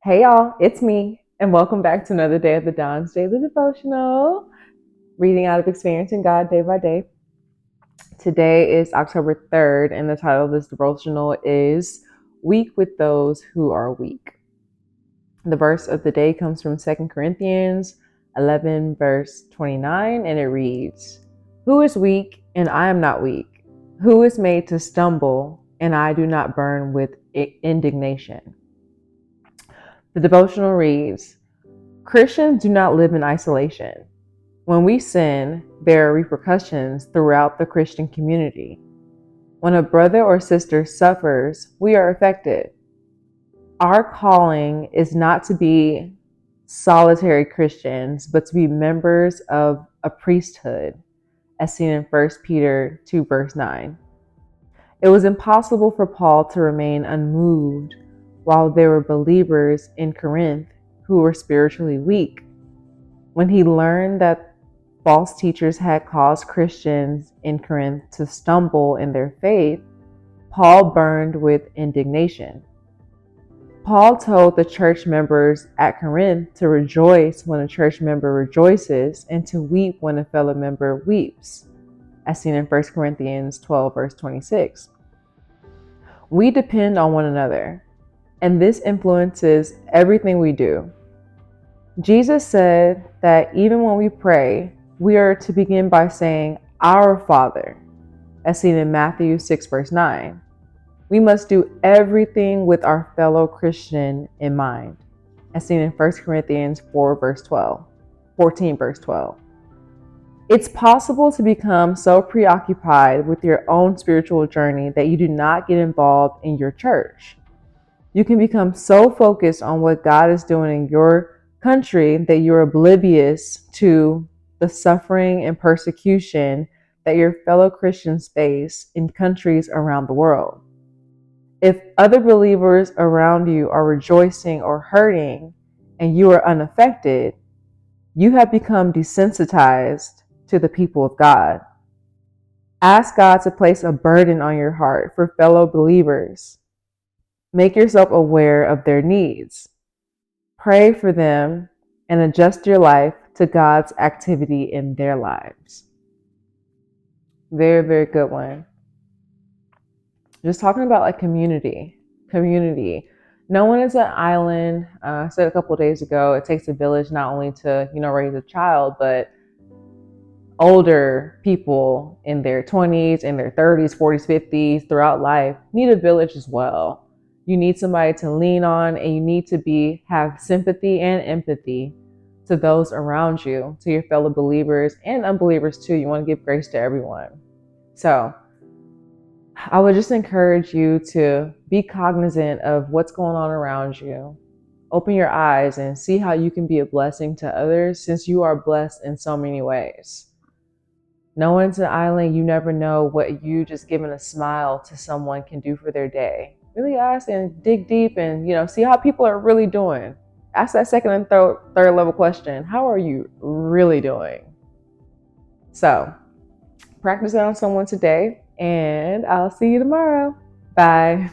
Hey y'all, it's me, and welcome back to another day of the Dawn's Daily Devotional, reading out of Experiencing God Day by Day. Today is October 3rd, and the title of this devotional is Weak with Those Who Are Weak. The verse of the day comes from 2 Corinthians 11, verse 29, and it reads, "Who is weak, and I am not weak? Who is made to stumble, and I do not burn with indignation?" The devotional reads, Christians do not live in isolation. When we sin, there are repercussions throughout the Christian community. When a brother or sister suffers, we are affected. Our calling is not to be solitary Christians, but to be members of a priesthood, as seen in 1 Peter 2, verse 9. It was impossible for Paul to remain unmoved while there were believers in Corinth who were spiritually weak. When he learned that false teachers had caused Christians in Corinth to stumble in their faith, Paul burned with indignation. Paul told the church members at Corinth to rejoice when a church member rejoices and to weep when a fellow member weeps, as seen in 1 Corinthians 12, verse 26. We depend on one another, and this influences everything we do. Jesus said that even when we pray, we are to begin by saying, "Our Father," as seen in Matthew 6, verse 9. We must do everything with our fellow Christian in mind, as seen in 1 Corinthians 4, verse 12, 14, verse 12. It's possible to become so preoccupied with your own spiritual journey that you do not get involved in your church. You can become so focused on what God is doing in your country that you're oblivious to the suffering and persecution that your fellow Christians face in countries around the world. If other believers around you are rejoicing or hurting and you are unaffected, you have become desensitized to the people of God. Ask God to place a burden on your heart for fellow believers. Make yourself aware of their needs. Pray for them and adjust your life to God's activity in their lives. Very, very good one. Just talking about like community. No one is an island. I said a couple of days ago, it takes a village not only to, raise a child, but older people in their 20s, in their 30s, 40s, 50s, throughout life need a village as well. You need somebody to lean on, and you need to have sympathy and empathy to those around you, to your fellow believers and unbelievers too. You want to give grace to everyone. So I would just encourage you to be cognizant of what's going on around you. Open your eyes and see how you can be a blessing to others, since you are blessed in so many ways. No one's an island. You never know what you just giving a smile to someone can do for their day. Really ask and dig deep and, see how people are really doing. Ask that second and third level question. How are you really doing? So practice that on someone today, and I'll see you tomorrow. Bye.